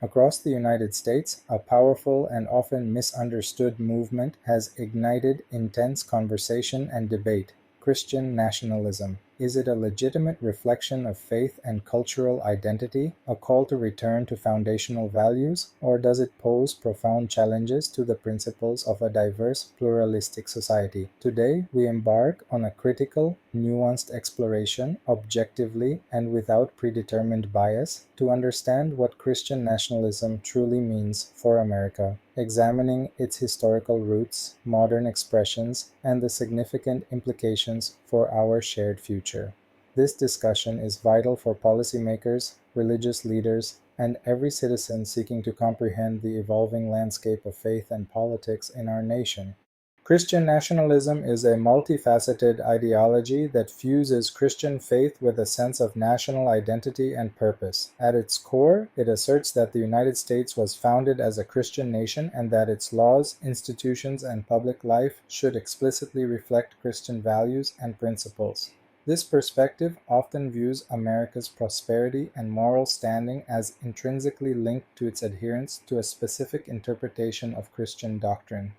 Across the United States, a powerful and often misunderstood movement has ignited intense conversation and debate: Christian nationalism. Is it a legitimate reflection of faith and cultural identity, a call to return to foundational values, or does it pose profound challenges to the principles of a diverse, pluralistic society? Today, we embark on a critical, nuanced exploration, objectively and without predetermined bias, to understand what Christian nationalism truly means for America, examining its historical roots, modern expressions, and the significant implications for our shared future. This discussion is vital for policymakers, religious leaders, and every citizen seeking to comprehend the evolving landscape of faith and politics in our nation. Christian nationalism is a multifaceted ideology that fuses Christian faith with a sense of national identity and purpose. At its core, it asserts that the United States was founded as a Christian nation and that its laws, institutions, and public life should explicitly reflect Christian values and principles. This perspective often views America's prosperity and moral standing as intrinsically linked to its adherence to a specific interpretation of Christian doctrine.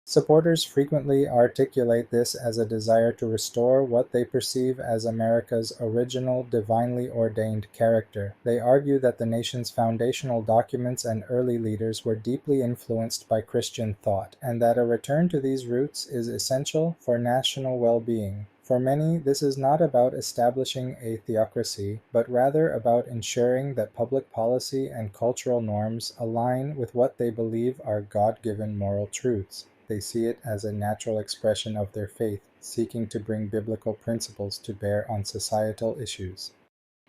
Supporters frequently articulate this as a desire to restore what they perceive as America's original divinely ordained character. They argue that the nation's foundational documents and early leaders were deeply influenced by Christian thought, and that a return to these roots is essential for national well-being. For many, this is not about establishing a theocracy, but rather about ensuring that public policy and cultural norms align with what they believe are God-given moral truths. They see it as a natural expression of their faith, seeking to bring biblical principles to bear on societal issues.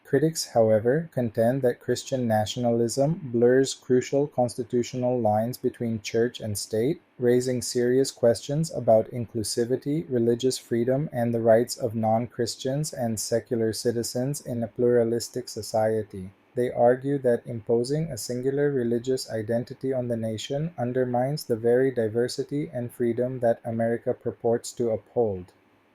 Critics, however, contend that Christian nationalism blurs crucial constitutional lines between church and state, raising serious questions about inclusivity, religious freedom, and the rights of non-Christians and secular citizens in a pluralistic society. They argue that imposing a singular religious identity on the nation undermines the very diversity and freedom that America purports to uphold.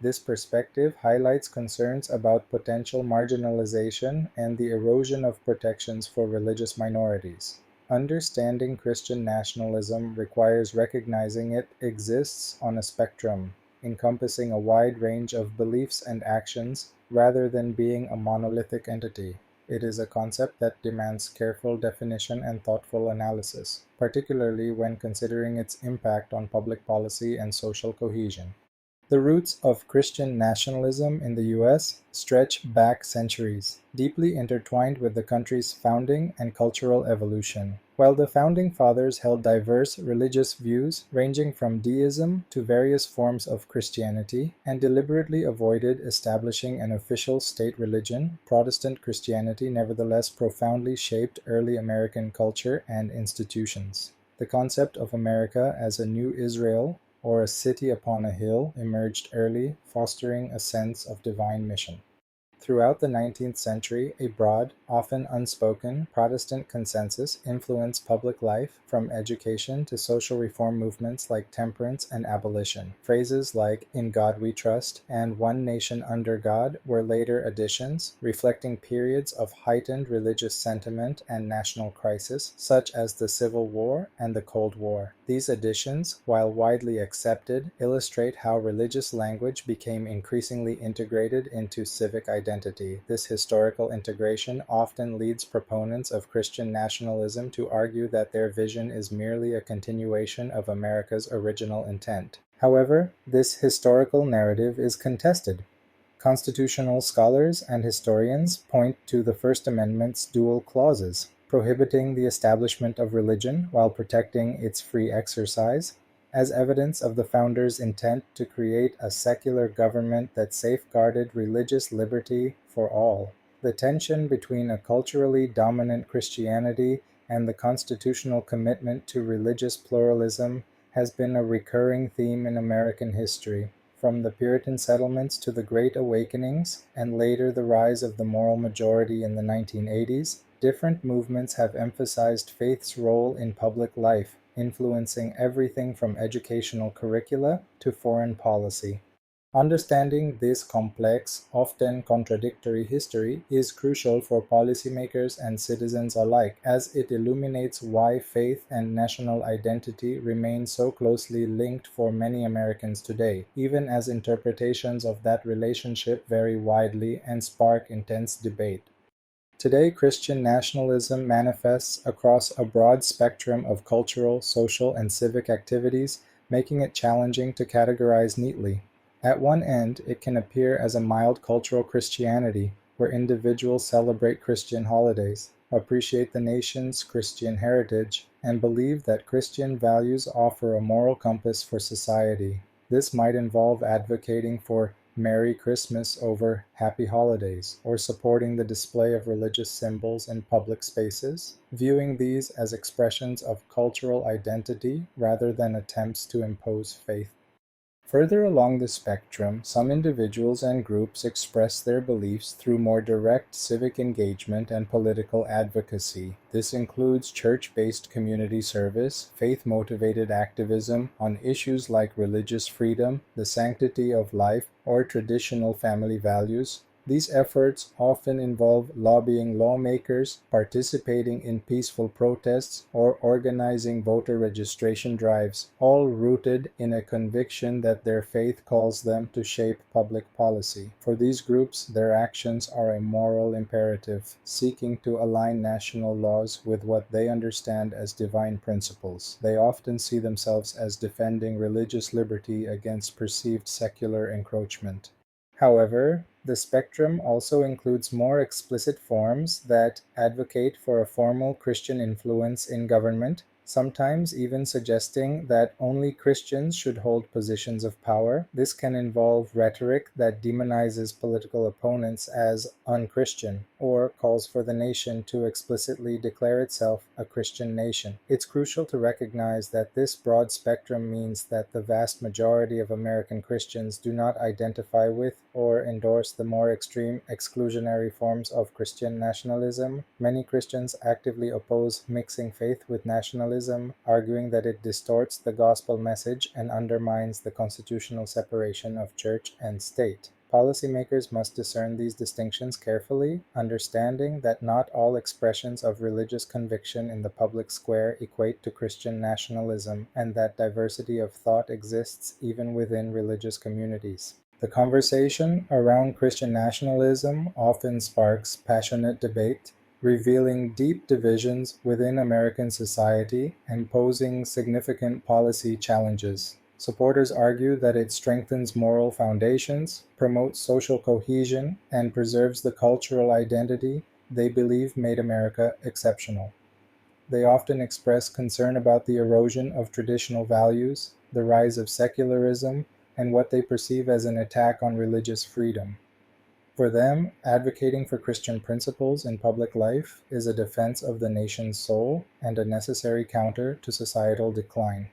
This perspective highlights concerns about potential marginalization and the erosion of protections for religious minorities. Understanding Christian nationalism requires recognizing it exists on a spectrum, encompassing a wide range of beliefs and actions rather than being a monolithic entity. It is a concept that demands careful definition and thoughtful analysis, particularly when considering its impact on public policy and social cohesion. The roots of Christian nationalism in the U.S. stretch back centuries, deeply intertwined with the country's founding and cultural evolution. While the Founding Fathers held diverse religious views ranging from deism to various forms of Christianity and deliberately avoided establishing an official state religion, Protestant Christianity nevertheless profoundly shaped early American culture and institutions. The concept of America as a new Israel or a city upon a hill emerged early, fostering a sense of divine mission. Throughout the 19th century, a broad, often unspoken, Protestant consensus influenced public life, from education to social reform movements like temperance and abolition. Phrases like "In God We Trust" and "One Nation Under God" were later additions, reflecting periods of heightened religious sentiment and national crisis, such as the Civil War and the Cold War. These additions, while widely accepted, illustrate how religious language became increasingly integrated into civic identity. This historical integration often leads proponents of Christian nationalism to argue that their vision is merely a continuation of America's original intent. However, this historical narrative is contested. Constitutional scholars and historians point to the First Amendment's dual clauses, prohibiting the establishment of religion while protecting its free exercise, as evidence of the founders' intent to create a secular government that safeguarded religious liberty for all. The tension between a culturally dominant Christianity and the constitutional commitment to religious pluralism has been a recurring theme in American history. From the Puritan settlements to the Great Awakenings, and later the rise of the moral majority in the 1980s, different movements have emphasized faith's role in public life, influencing everything from educational curricula to foreign policy. Understanding this complex, often contradictory history is crucial for policymakers and citizens alike, as it illuminates why faith and national identity remain so closely linked for many Americans today, even as interpretations of that relationship vary widely and spark intense debate. Today, Christian nationalism manifests across a broad spectrum of cultural, social, and civic activities, making it challenging to categorize neatly. At one end, it can appear as a mild cultural Christianity, where individuals celebrate Christian holidays, appreciate the nation's Christian heritage, and believe that Christian values offer a moral compass for society. This might involve advocating for Merry Christmas over Happy Holidays, or supporting the display of religious symbols in public spaces, viewing these as expressions of cultural identity rather than attempts to impose faith. Further along the spectrum, some individuals and groups express their beliefs through more direct civic engagement and political advocacy. This includes church-based community service, faith-motivated activism on issues like religious freedom, the sanctity of life, or traditional family values. These efforts often involve lobbying lawmakers, participating in peaceful protests, or organizing voter registration drives, all rooted in a conviction that their faith calls them to shape public policy. For these groups, their actions are a moral imperative, seeking to align national laws with what they understand as divine principles. They often see themselves as defending religious liberty against perceived secular encroachment. However, the spectrum also includes more explicit forms that advocate for a formal Christian influence in government, sometimes even suggesting that only Christians should hold positions of power. This can involve rhetoric that demonizes political opponents as unchristian or calls for the nation to explicitly declare itself a Christian nation. It's crucial to recognize that this broad spectrum means that the vast majority of American Christians do not identify with or endorse the more extreme exclusionary forms of Christian nationalism. Many Christians actively oppose mixing faith with nationalism, arguing that it distorts the gospel message and undermines the constitutional separation of church and state. Policymakers must discern these distinctions carefully, understanding that not all expressions of religious conviction in the public square equate to Christian nationalism, and that diversity of thought exists even within religious communities. The conversation around Christian nationalism often sparks passionate debate, revealing deep divisions within American society and posing significant policy challenges. Supporters argue that it strengthens moral foundations, promotes social cohesion, and preserves the cultural identity they believe made America exceptional. They often express concern about the erosion of traditional values, the rise of secularism, and what they perceive as an attack on religious freedom. For them, advocating for Christian principles in public life is a defense of the nation's soul and a necessary counter to societal decline.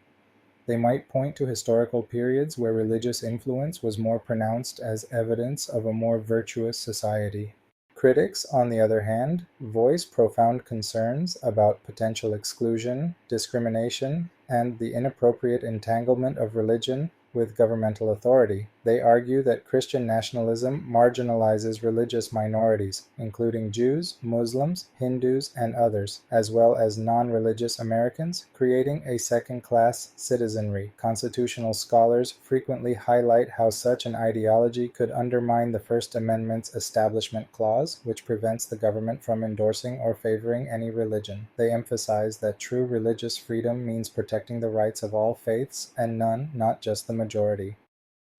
They might point to historical periods where religious influence was more pronounced as evidence of a more virtuous society. Critics, on the other hand, voice profound concerns about potential exclusion, discrimination, and the inappropriate entanglement of religion with governmental authority. They argue that Christian nationalism marginalizes religious minorities, including Jews, Muslims, Hindus, and others, as well as non-religious Americans, creating a second-class citizenry. Constitutional scholars frequently highlight how such an ideology could undermine the First Amendment's Establishment Clause, which prevents the government from endorsing or favoring any religion. They emphasize that true religious freedom means protecting the rights of all faiths and none, not just the majority.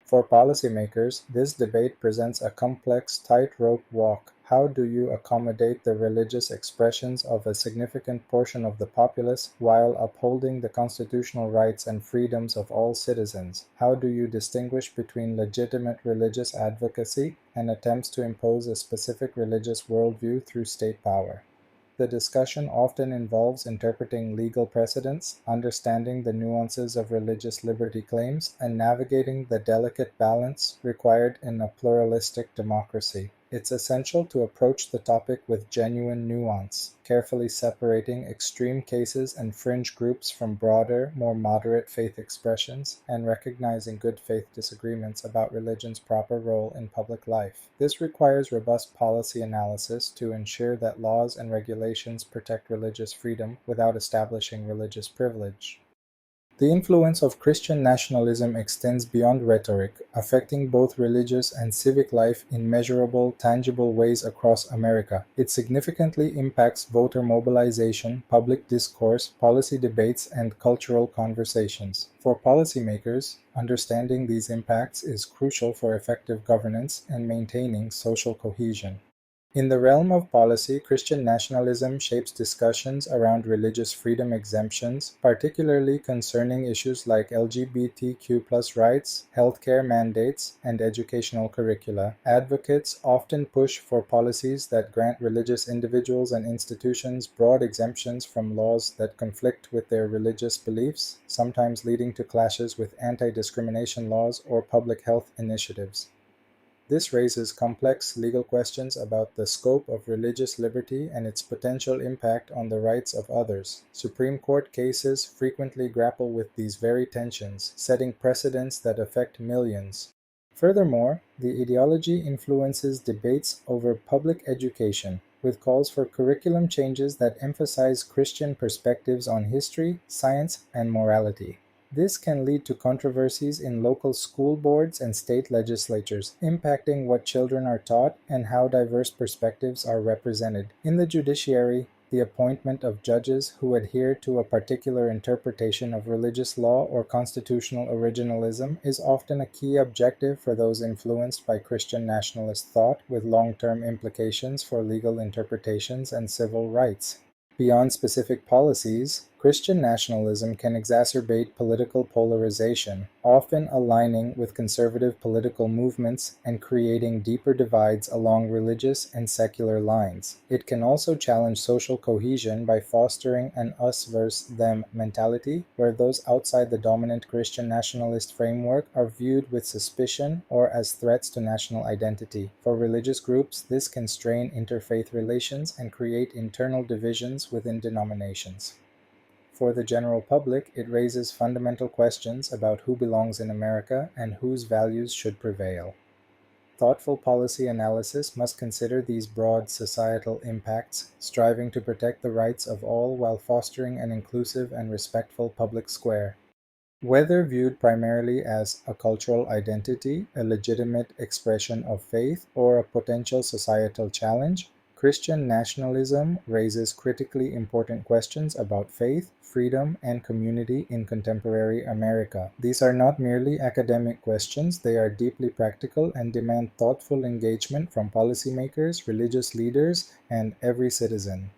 For policymakers, this debate presents a complex tightrope walk. How do you accommodate the religious expressions of a significant portion of the populace while upholding the constitutional rights and freedoms of all citizens? How do you distinguish between legitimate religious advocacy and attempts to impose a specific religious worldview through state power? The discussion often involves interpreting legal precedents, understanding the nuances of religious liberty claims, and navigating the delicate balance required in a pluralistic democracy. It's essential to approach the topic with genuine nuance, carefully separating extreme cases and fringe groups from broader, more moderate faith expressions, and recognizing good faith disagreements about religion's proper role in public life. This requires robust policy analysis to ensure that laws and regulations protect religious freedom without establishing religious privilege. The influence of Christian nationalism extends beyond rhetoric, affecting both religious and civic life in measurable, tangible ways across America. It significantly impacts voter mobilization, public discourse, policy debates, and cultural conversations. For policymakers, understanding these impacts is crucial for effective governance and maintaining social cohesion. In the realm of policy, Christian nationalism shapes discussions around religious freedom exemptions, particularly concerning issues like LGBTQ+ rights, healthcare mandates, and educational curricula. Advocates often push for policies that grant religious individuals and institutions broad exemptions from laws that conflict with their religious beliefs, sometimes leading to clashes with anti-discrimination laws or public health initiatives. This raises complex legal questions about the scope of religious liberty and its potential impact on the rights of others. Supreme Court cases frequently grapple with these very tensions, setting precedents that affect millions. Furthermore, the ideology influences debates over public education, with calls for curriculum changes that emphasize Christian perspectives on history, science, and morality. This can lead to controversies in local school boards and state legislatures, impacting what children are taught and how diverse perspectives are represented. In the judiciary, the appointment of judges who adhere to a particular interpretation of religious law or constitutional originalism is often a key objective for those influenced by Christian nationalist thought, with long-term implications for legal interpretations and civil rights. Beyond specific policies, Christian nationalism can exacerbate political polarization, often aligning with conservative political movements and creating deeper divides along religious and secular lines. It can also challenge social cohesion by fostering an us versus them mentality, where those outside the dominant Christian nationalist framework are viewed with suspicion or as threats to national identity. For religious groups, this can strain interfaith relations and create internal divisions within denominations. For the general public, it raises fundamental questions about who belongs in America and whose values should prevail. Thoughtful policy analysis must consider these broad societal impacts, striving to protect the rights of all while fostering an inclusive and respectful public square. Whether viewed primarily as a cultural identity, a legitimate expression of faith, or a potential societal challenge, Christian nationalism raises critically important questions about faith, freedom, and community in contemporary America. These are not merely academic questions, they are deeply practical and demand thoughtful engagement from policymakers, religious leaders, and every citizen.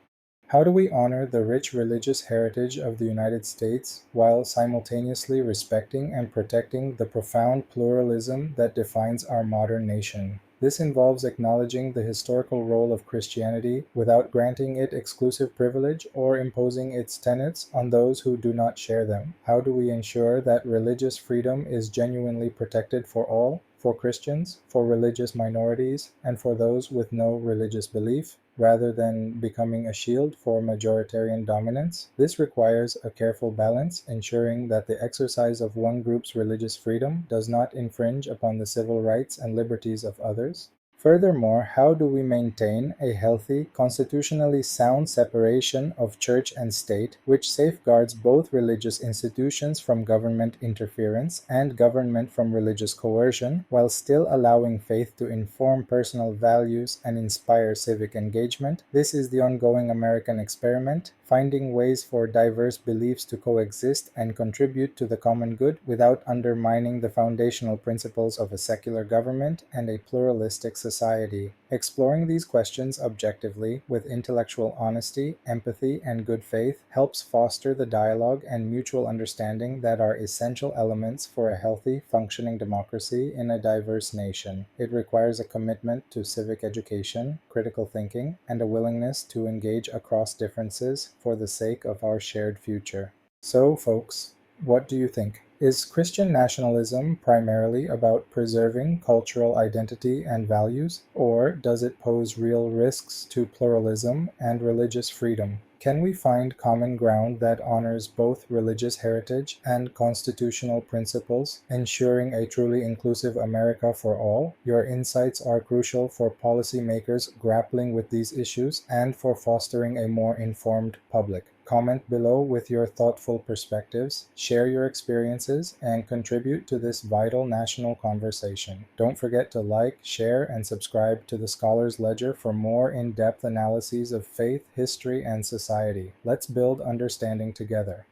How do we honor the rich religious heritage of the United States while simultaneously respecting and protecting the profound pluralism that defines our modern nation? This involves acknowledging the historical role of Christianity without granting it exclusive privilege or imposing its tenets on those who do not share them. How do we ensure that religious freedom is genuinely protected for all, for Christians, for religious minorities, and for those with no religious belief, rather than becoming a shield for majoritarian dominance? This requires a careful balance, ensuring that the exercise of one group's religious freedom does not infringe upon the civil rights and liberties of others. Furthermore, how do we maintain a healthy, constitutionally sound separation of church and state, which safeguards both religious institutions from government interference and government from religious coercion, while still allowing faith to inform personal values and inspire civic engagement? This is the ongoing American experiment, finding ways for diverse beliefs to coexist and contribute to the common good without undermining the foundational principles of a secular government and a pluralistic society. Exploring these questions objectively, with intellectual honesty, empathy, and good faith, helps foster the dialogue and mutual understanding that are essential elements for a healthy, functioning democracy in a diverse nation. It requires a commitment to civic education, critical thinking, and a willingness to engage across differences for the sake of our shared future. So, folks, what do you think? Is Christian nationalism primarily about preserving cultural identity and values, or does it pose real risks to pluralism and religious freedom? Can we find common ground that honors both religious heritage and constitutional principles, ensuring a truly inclusive America for all? Your insights are crucial for policymakers grappling with these issues and for fostering a more informed public. Comment below with your thoughtful perspectives, share your experiences, and contribute to this vital national conversation. Don't forget to like, share, and subscribe to the Scholar's Ledger for more in depth analyses of faith, history, and society. Let's build understanding together.